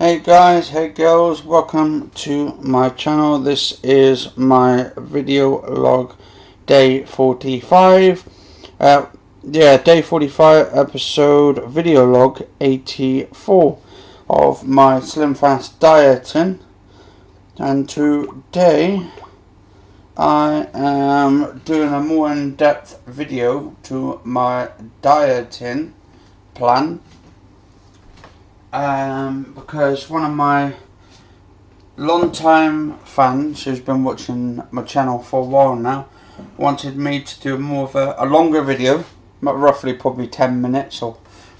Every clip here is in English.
Hey guys, hey girls, welcome to my channel. This is my video log day 45. Day 45 episode video log 84 of my slimfast dieting. And today I am doing a more in-depth video to my dieting plan. Because one of my long-time fans who's been watching my channel for a while now wanted me to do more of a longer video, roughly probably 10 minutes or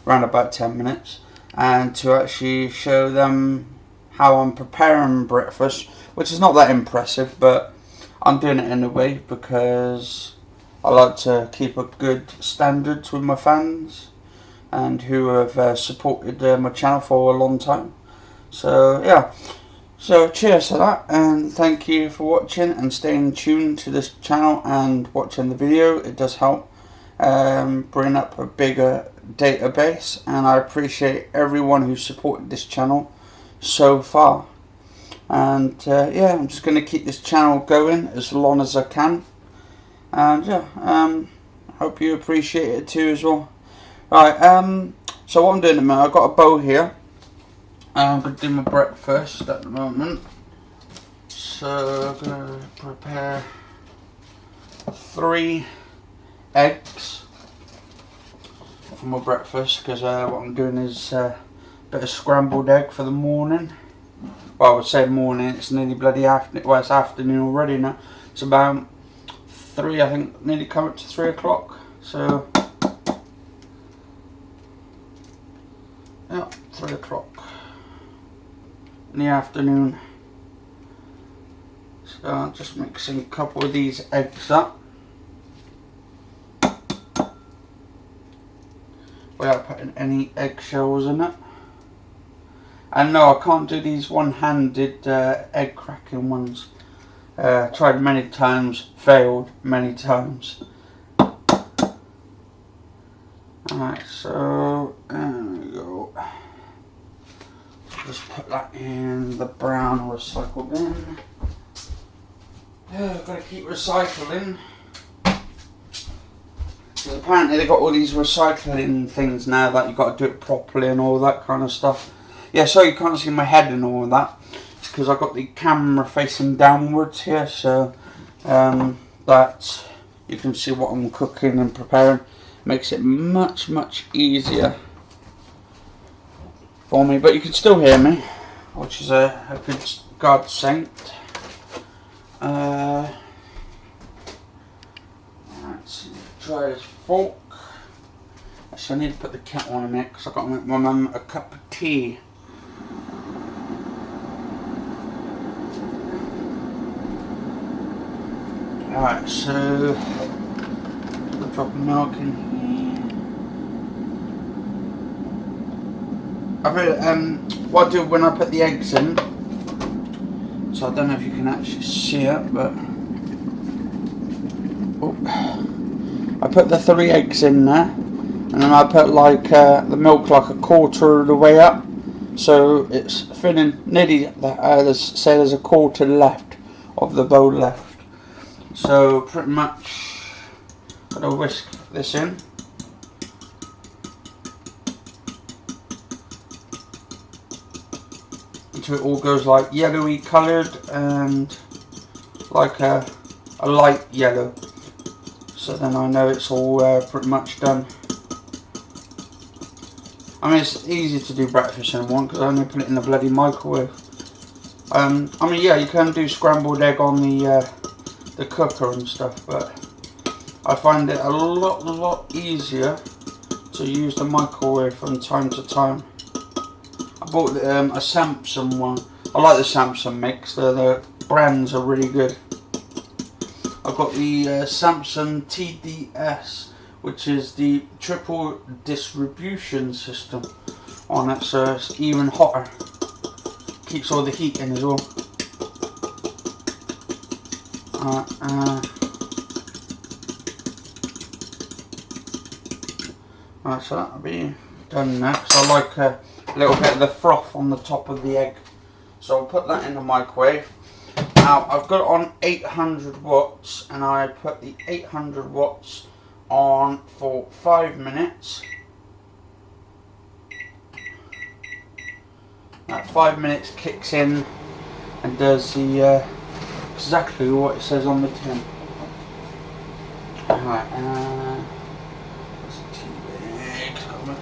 around about 10 minutes, and to actually show them how I'm preparing breakfast, which is not that impressive, but I'm doing it anyway because I like to keep a good standards with my fans and who have supported my channel for a long time. So yeah, so cheers to that, and thank you for watching and staying tuned to this channel and watching the video. It does help bring up a bigger database, and I appreciate everyone who supported this channel so far. And yeah, I'm just going to keep this channel going as long as I can, and yeah, hope you appreciate it too as well. Right, so what I'm doing at the moment, I've got a bowl here. I'm going to do my breakfast at the moment. So I'm going to prepare 3 eggs for my breakfast, because what I'm doing is a bit of scrambled egg for the morning. Well, I would say morning, it's nearly bloody afternoon. Well, it's afternoon already now. It's about 3, I think, nearly come up to 3 o'clock. So yeah, 3 o'clock in the afternoon. So I'm just mixing a couple of these eggs up without putting any eggshells in it. And no, I can't do these one-handed egg cracking ones. Tried many times, failed many times. Alright, so there we go. Just put that in the brown recycle bin. Yeah, gotta keep recycling. Because apparently they've got all these recycling things now that you've got to do it properly and all that kind of stuff. Yeah, so you can't see my head and all of that. It's because I've got the camera facing downwards here, so that you can see what I'm cooking and preparing. Makes it much easier for me, but you can still hear me, which is a good godsend. Let's try this fork. Actually, I need to put the kettle on a minute because I've got to make my mum a cup of tea. Alright, so I'll drop milk in here. I what I do when I put the eggs in, so I don't know if you can actually see it, but I put the 3 eggs in there, and then I put like the milk like a quarter of the way up, so it's filling nearly, say there's a quarter left of the bowl left. So pretty much gotta whisk this in. Until it all goes like yellowy coloured and like a light yellow. So then I know it's all pretty much done. I mean, it's easy to do breakfast in one because I only put it in the bloody microwave. I mean, yeah, you can do scrambled egg on the cooker and stuff, but I find it a lot easier to use the microwave from time to time. I bought a Samsung one. I like the Samsung mix. The brands are really good. I've got the Samsung TDS, which is the triple distribution system on it, so it's even hotter. Keeps all the heat in as well. Right, so that'll be done now, because I like a little bit of the froth on the top of the egg. So I'll put that in the microwave. Now I've got it on 800 watts and I put the 800 watts on for 5 minutes. That 5 minutes kicks in and does the exactly what it says on the tin. Alright, that's a tea bag.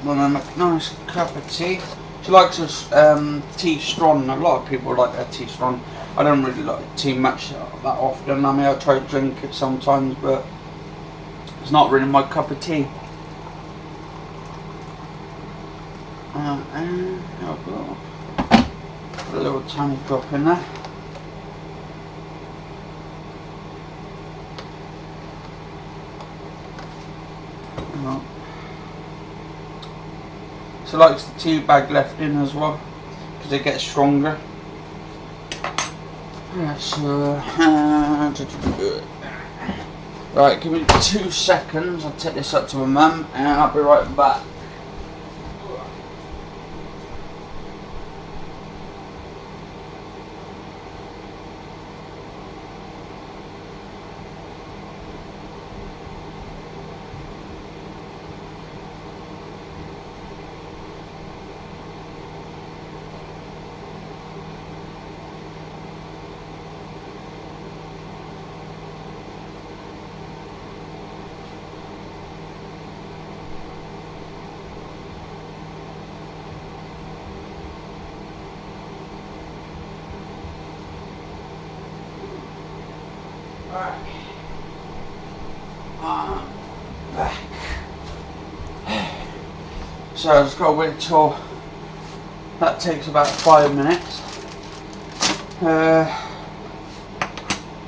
Got a nice cup of tea. She likes her tea strong. A lot of people like their tea strong. I don't really like tea much that often. I mean, I try to drink it sometimes, but it's not really my cup of tea. And I've got a little tiny drop in there. So likes the tea bag left in as well because it gets stronger. Right, give me 2 seconds. I'll take this up to my mum and I'll be right back. Alright, I'm back. So I just got to wait till that takes about 5 minutes.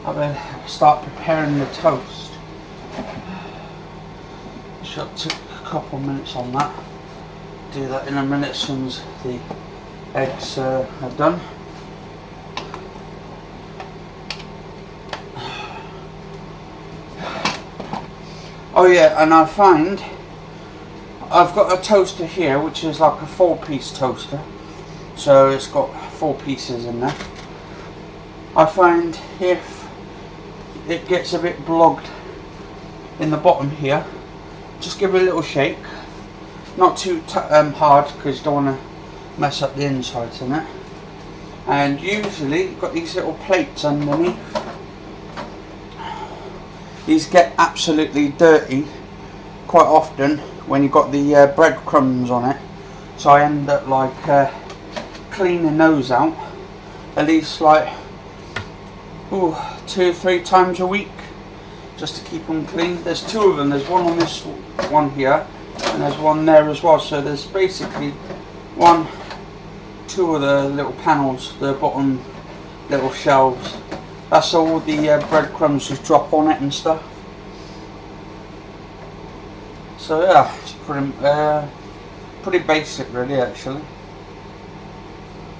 I'll then start preparing the toast. Should take a couple minutes on that. Do that in a minute as soon as the eggs are done. Oh yeah, and I find I've got a toaster here which is like a 4-piece toaster, so it's got 4 pieces in there. I find if it gets a bit blogged in the bottom here, just give it a little shake, not too hard because you don't want to mess up the insides in it. And usually you've got these little plates underneath. These get absolutely dirty quite often when you've got the breadcrumbs on it, so I end up like cleaning those out at least like 2-3 times a week just to keep them clean. There's 2 of them. There's one on this one here and there's one there as well, so there's basically 2 of the little panels, the bottom little shelves. That's all the breadcrumbs just drop on it and stuff. So yeah, it's pretty basic really actually.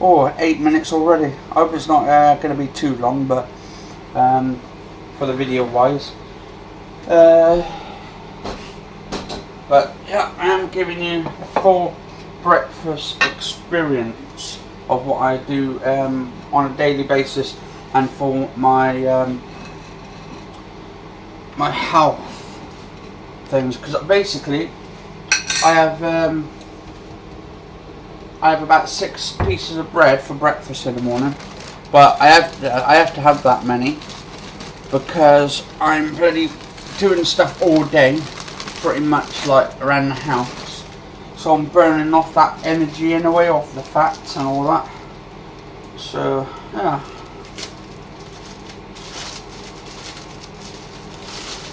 Oh, 8 minutes already. I hope it's not going to be too long, but for the video wise. But yeah, I am giving you a full breakfast experience of what I do on a daily basis. And for my my health things, because basically I have about 6 pieces of bread for breakfast in the morning, but I have to have that many because I'm bloody doing stuff all day, pretty much like around the house. So I'm burning off that energy in a way, off the fats and all that. So yeah.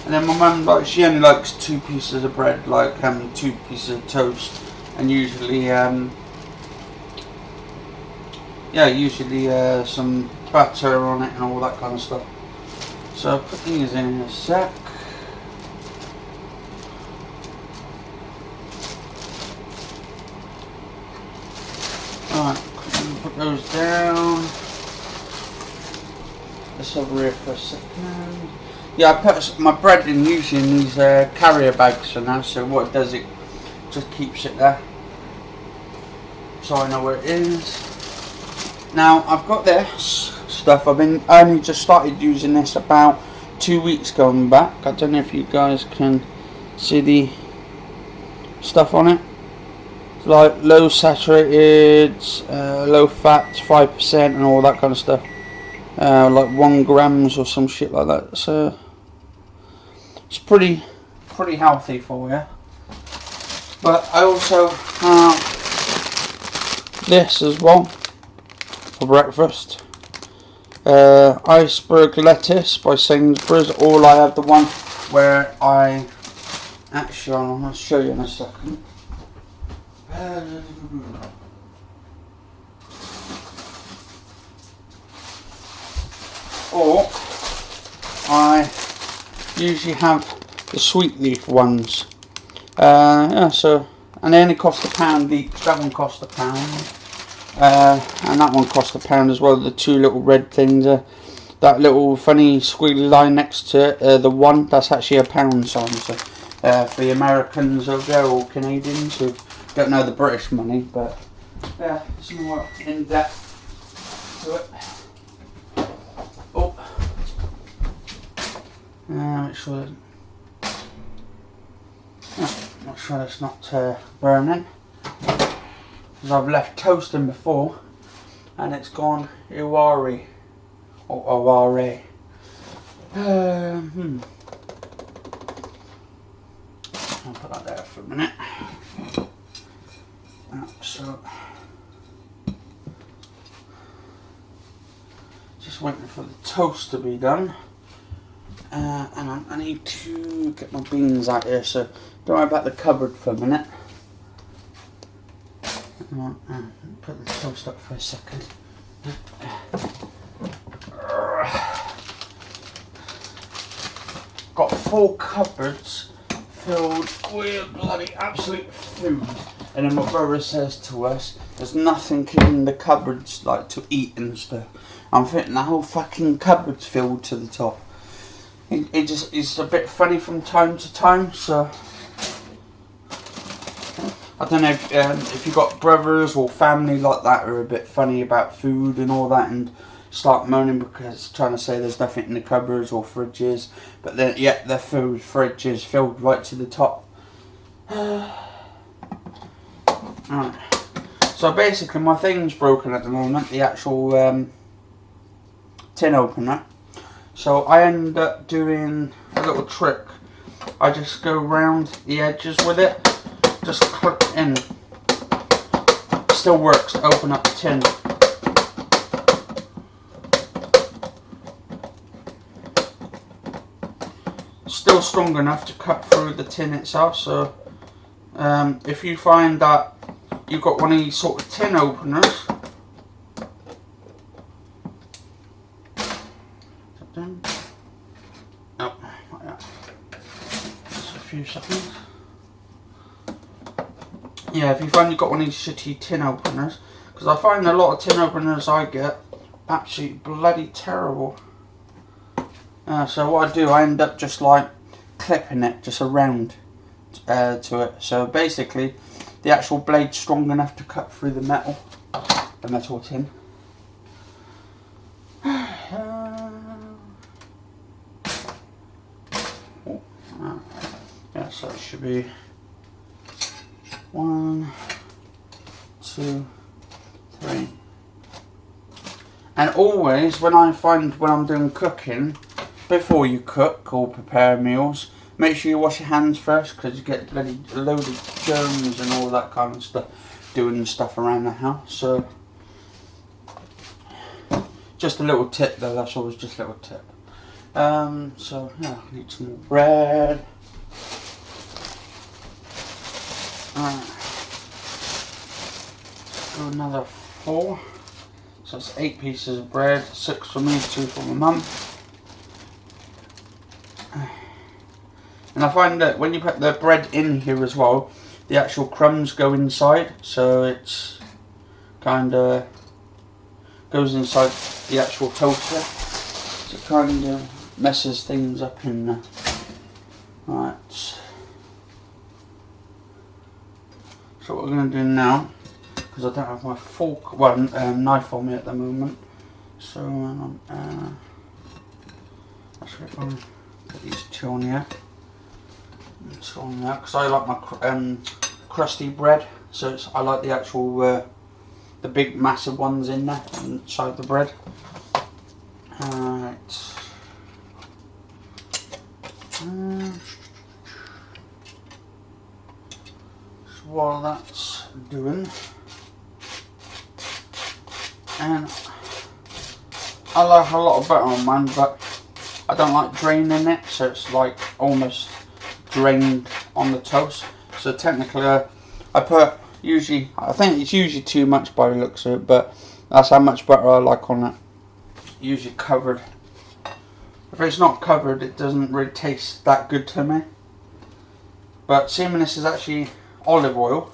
And then my mum, like, she only likes 2 pieces of bread, like 2 pieces of toast, and usually some butter on it and all that kind of stuff. So I'll put these in a sec. Alright, put those down. This over here for a second. Yeah, I put my bread in usually in these carrier bags for now, so what it does, it just keeps it there. so I know where it is. Now I've got this stuff. I only just started using this about 2 weeks going back. I don't know if you guys can see the stuff on it. It's like low saturated, low fat, 5% and all that kind of stuff. Like 1 grams or some shit like that. So it's pretty healthy for you. But I also have this as well for breakfast. Iceberg lettuce by Sainsbury's. All I have the one where I actually, I'll show you in a second. Or I usually have the sweet leaf ones. Yeah, so, and they only cost £1 each. That one cost £1, and that one cost £1 as well. The 2 little red things, that little funny squiggly line next to it, the one, that's actually £1 sign. So for the Americans over there, or Canadians who don't know the British money, but yeah, it's more in depth to it. Oh, make sure. Make sure it's not burning, because I've left toasting before and it's gone iwari or aware. I'll put that there for a minute. So just waiting for the toast to be done, and I need to get my beans out here, so don't worry about the cupboard for a minute. Put the toast up for a second. Got 4 cupboards filled with bloody absolute food, and then my brother says to us, there's nothing in the cupboards like to eat and stuff. I'm thinking the whole fucking cupboard's filled to the top. It's a bit funny from time to time, so I don't know if you've got brothers or family like that who are a bit funny about food and all that and start moaning because trying to say there's nothing in the cupboards or fridges, but then yet the food fridge is filled right to the top. Right. So basically my thing's broken at the moment, the actual tin opener. So I end up doing a little trick. I just go round the edges with it, just clip in. Still works to open up the tin. Still strong enough to cut through the tin itself. So if you find that you've got one of these sort of tin openers, oh, like that. Just a few seconds. Yeah, if you find you've got one of these shitty tin openers, because I find a lot of tin openers I get absolutely bloody terrible. So what I do, I end up just like clipping it just around to it. So basically, the actual blade's strong enough to cut through the metal tin. Yeah, so it should be 1, 2, 3. And always when I'm doing cooking, before you cook or prepare meals, make sure you wash your hands first, because you get bloody load of germs and all that kind of stuff doing stuff around the house. So just a little tip though, that's always just a little tip. So yeah, I need some more bread. Alright, do another 4. So it's 8 pieces of bread, 6 for me, 2 for my mum. And I find that when you put the bread in here as well, the actual crumbs go inside, so it's kind of goes inside the actual toaster, so it kind of messes things up in there. Right. So what we're going to do now, because I don't have my fork, well, knife on me at the moment. So actually, if I put these two on here, because I like my crusty bread. So I like the actual, the big massive ones in there inside the bread. Alright. So while that's doing, and I like a lot of butter on mine, but I don't like draining it, so it's like almost drained on the toast. So technically, I put usually, I think it's usually too much by the looks of it, but that's how much butter I like on it. Usually covered. If it's not covered, it doesn't really taste that good to me. But seeing this is actually olive oil.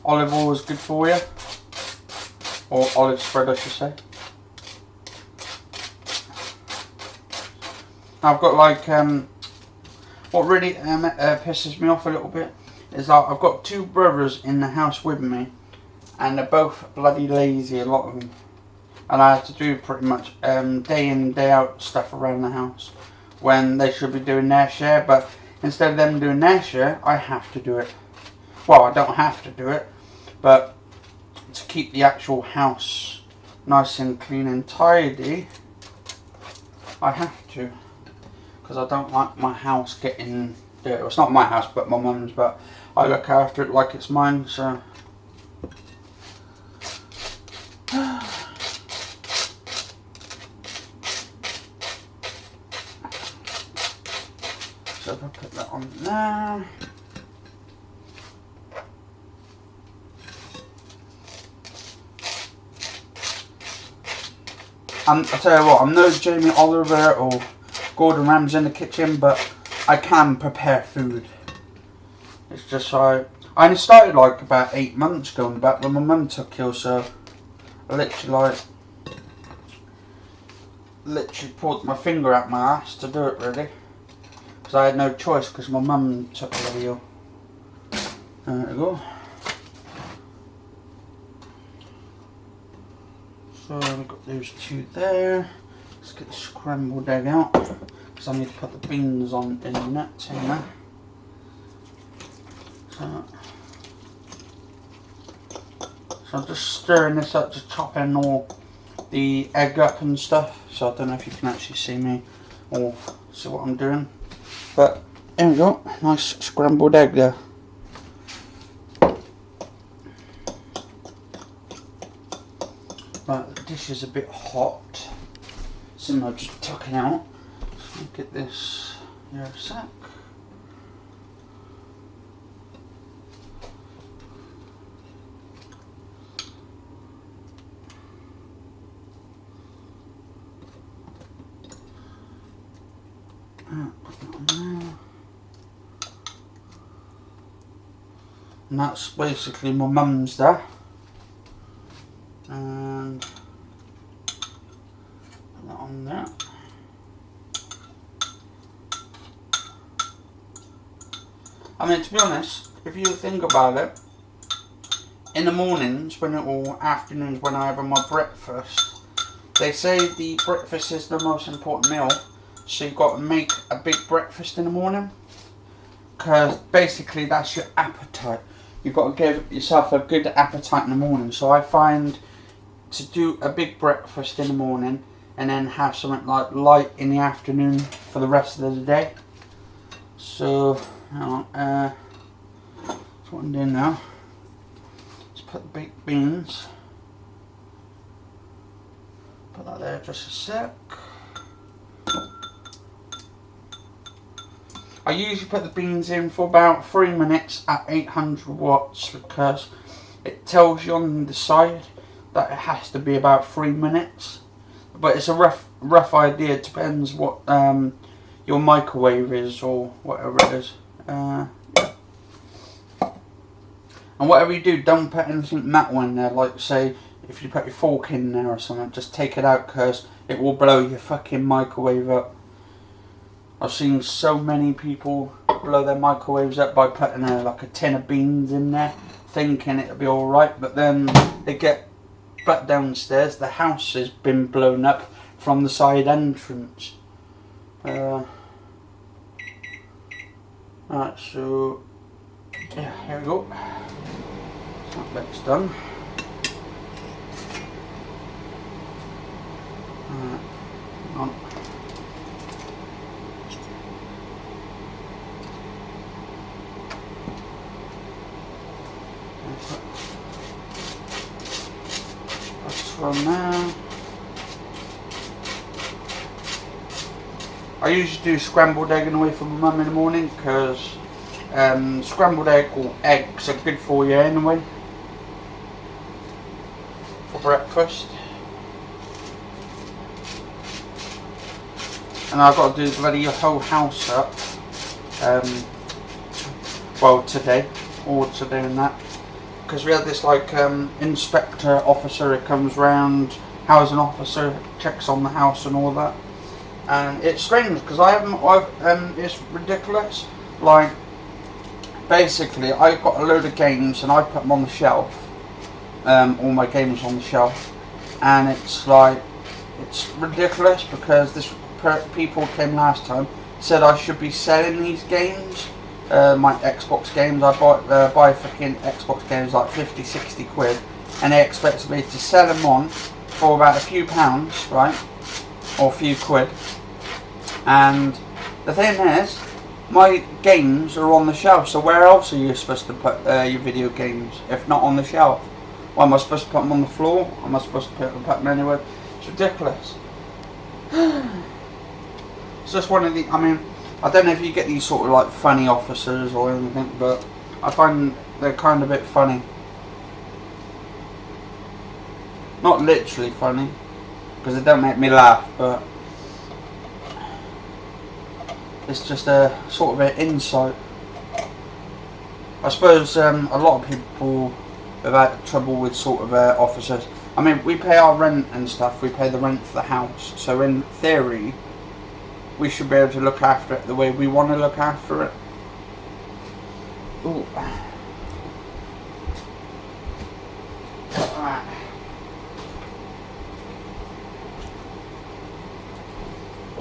Olive oil is good for you, or olive spread, I should say. I've got like what really pisses me off a little bit is that I've got two brothers in the house with me, and they're both bloody lazy, a lot of them, and I have to do pretty much day in day out stuff around the house when they should be doing their share. But instead of them doing their share, I have to do it. Well, I don't have to do it, but to keep the actual house nice and clean and tidy, I have to, because I don't like my house getting dirty. Well, it's not my house, but my mum's, but I look after it like it's mine, so. So if I put that on there. And I tell you what, I'm no Jamie Oliver or Gordon Ramsay in the kitchen, but I can prepare food. It's just I only started like about 8 months going back when my mum took ill, so I literally pulled my finger out my ass to do it really, because I had no choice because my mum took ill. There we go. So we've got those two there. Let's get the scrambled egg out, because I need to put the beans on in that in there. So I'm just stirring this up, just chopping all the egg up and stuff. So I don't know if you can actually see me or see what I'm doing. But there we go, nice scrambled egg there. But the dish is a bit hot, so I'm just tucking out. So I'll get this here a sec. Put that on there. And that's basically my mum's there. And put that on there. I mean, to be honest, if you think about it, in the mornings or afternoons when I have my breakfast, they say the breakfast is the most important meal, so you've got to make a big breakfast in the morning, because basically that's your appetite. You've got to give yourself a good appetite in the morning. So I find to do a big breakfast in the morning and then have something like light in the afternoon for the rest of the day. So that's what I'm doing now. Let's put the baked beans. Put that there just a sec. I usually put the beans in for about 3 minutes at 800 watts because it tells you on the side that it has to be about 3 minutes. But it's a rough idea. It depends what your microwave is or whatever it is. Yeah. And whatever you do, don't put anything metal in there. Like say, if you put your fork in there or something, just take it out because it will blow your fucking microwave up. I've seen so many people blow their microwaves up by putting like a tin of beans in there thinking it'll be alright, but then they get back downstairs, the house has been blown up from the side entrance. Right, so yeah, here we go. That bit's done. On. That's from there. I usually do scrambled egg and away from my mum in the morning because scrambled egg or eggs are good for you anyway for breakfast. And I've got to do the bloody whole house up well today and that, because we had this like inspector officer who comes round, housing officer, checks on the house and all that. And it's strange because it's ridiculous. Like, basically, I got a load of games and I put them on the shelf. All my games on the shelf, and it's like, it's ridiculous because this people came last time, said I should be selling these games, my Xbox games. I buy fucking Xbox games like 50-60 quid, and they expected me to sell them on for about a few pounds, right, or a few quid. And the thing is, my games are on the shelf, so where else are you supposed to put your video games if not on the shelf? Why am I supposed to put them on the floor? Am I supposed to put them anywhere? It's ridiculous. It's just one of the, I mean, I don't know if you get these sort of like funny officers or anything, but I find they're kind of a bit funny. Not literally funny, because they don't make me laugh, but it's just a sort of an insight. I suppose a lot of people have had trouble with sort of officers. I mean, we pay our rent and stuff, we pay the rent for the house, so in theory we should be able to look after it the way we want to look after it. Ooh. Alright.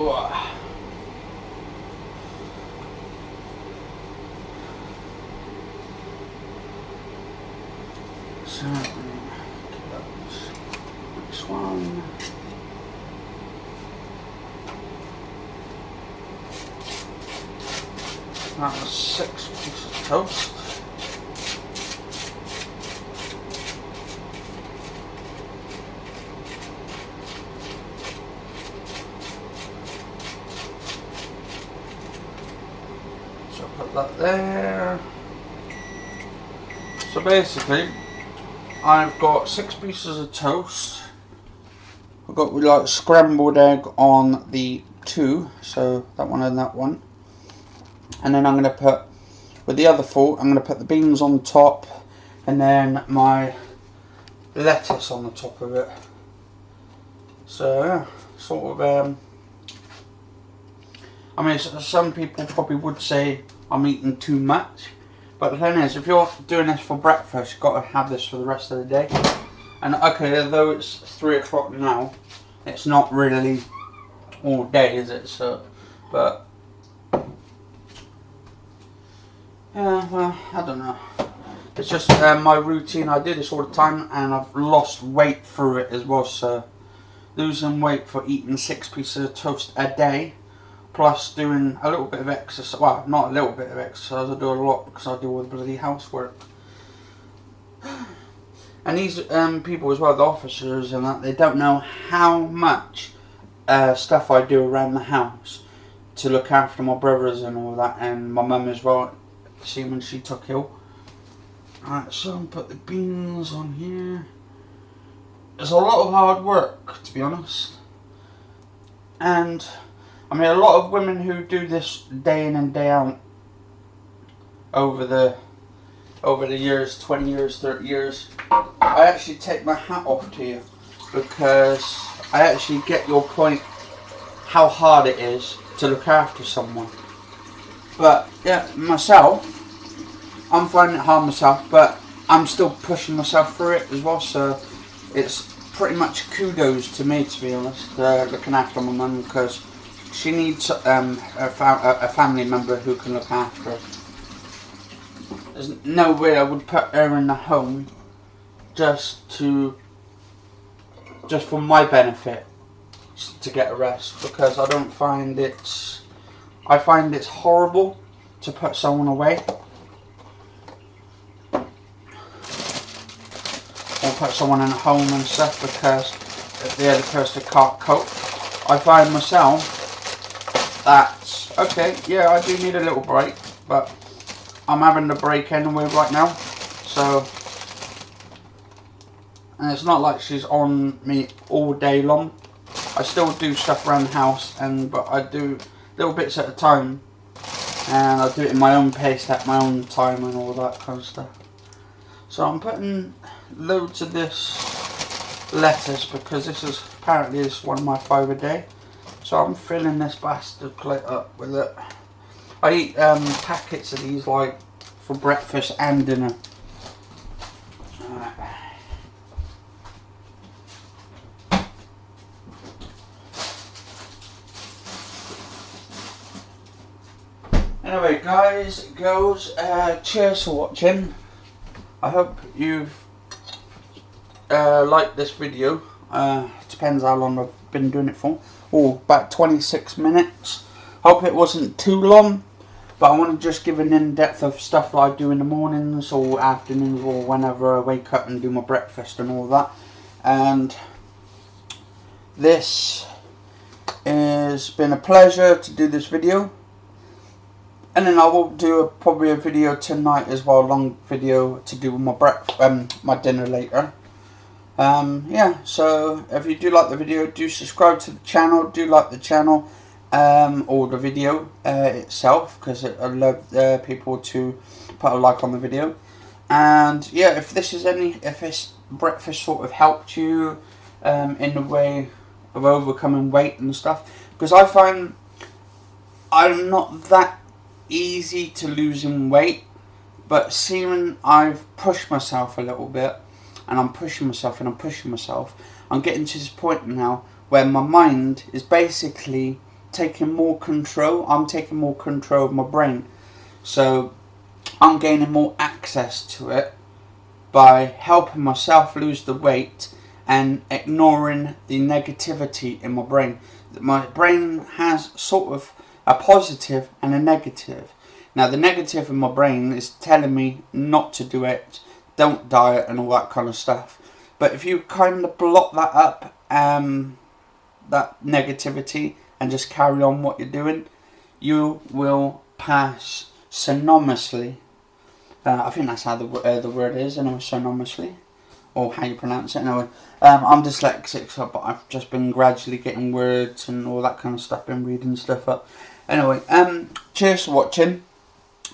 Ooh. So, next one. That was 6 pieces of toast. So put that there. So basically, I've got 6 pieces of toast. I've got like scrambled egg on the 2, so that one and that one. And then I'm going to put, with the other 4, I'm going to put the beans on top, and then my lettuce on the top of it. So yeah, sort of, I mean, some people probably would say I'm eating too much, but the thing is, if you're doing this for breakfast, you've got to have this for the rest of the day. And okay, although it's 3 o'clock now, it's not really all day, is it? So, but yeah, well, I don't know. It's just my routine. I do this all the time, and I've lost weight through it as well. So, losing weight for eating 6 pieces of toast a day, plus doing a little bit of exercise. Well, not a little bit of exercise. I do a lot because I do all the bloody housework. And these people as well, the officers and that, they don't know how much stuff I do around the house to look after my brothers and all that, and my mum as well. See, when she took ill. Alright, so I'll put the beans on here. It's a lot of hard work, to be honest. And I mean, a lot of women who do this day in and day out over the years, 20 years, 30 years, I actually take my hat off to you, because I actually get your point how hard it is to look after someone. But yeah, myself, I'm finding it hard myself, but I'm still pushing myself through it as well, so it's pretty much kudos to me, to be honest, looking after my mum, because she needs a family member who can look after her. There's no way I would put her in a home just for my benefit, to get a rest, because I find it's horrible to put someone away or put someone in a home and stuff because the other person can't cope. I find myself that, okay, yeah, I do need a little break, but I'm having the break anyway right now, so, and it's not like she's on me all day long. I still do stuff around the house, but I do little bits at a time, and I do it in my own pace at my own time and all that kind of stuff. So I'm putting loads of this lettuce because this is apparently one of my 5 a day. So I'm filling this bastard plate up with it. I eat packets of these like for breakfast and dinner. Anyway, guys, girls, cheers for watching. I hope you've liked this video. Depends how long I've been doing it for. Oh, about 26 minutes. Hope it wasn't too long, but I want to just give an in-depth of stuff that I do in the mornings or afternoons or whenever I wake up and do my breakfast and all that. And this has been a pleasure to do this video. And then I will do probably a video tonight as well, a long video to do with my my dinner later. Yeah, so if you do like the video, do subscribe to the channel, do like the channel or the video itself, because I love people to put a like on the video. And yeah, if this breakfast sort of helped you in the way of overcoming weight and stuff, because I find I'm not that easy to losing weight, but seeing I've pushed myself a little bit, and I'm pushing myself and I'm pushing myself, I'm getting to this point now where my mind is basically taking more control. I'm taking more control of my brain, so I'm gaining more access to it by helping myself lose the weight and ignoring the negativity in my brain. My brain has sort of a positive and a negative. Now the negative in my brain is telling me not to do it, don't diet and all that kind of stuff. But if you kind of block that up, that negativity, and just carry on what you're doing, you will pass synonymously. I think that's how the word is, anyway, synonymously, or how you pronounce it. Anyway, I'm dyslexic, so but I've just been gradually getting words and all that kind of stuff, been reading stuff up. Anyway, cheers for watching.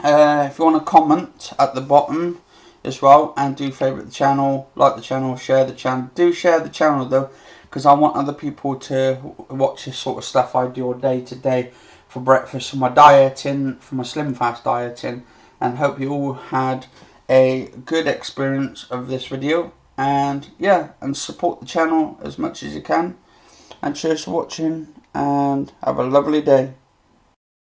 If you want to comment at the bottom as well, and do favourite the channel, like the channel, share the channel. Do share the channel though, because I want other people to watch this sort of stuff I do day to day for breakfast, for my dieting, for my slimfast dieting, and hope you all had a good experience of this video. And yeah, and support the channel as much as you can. And cheers for watching, and have a lovely day.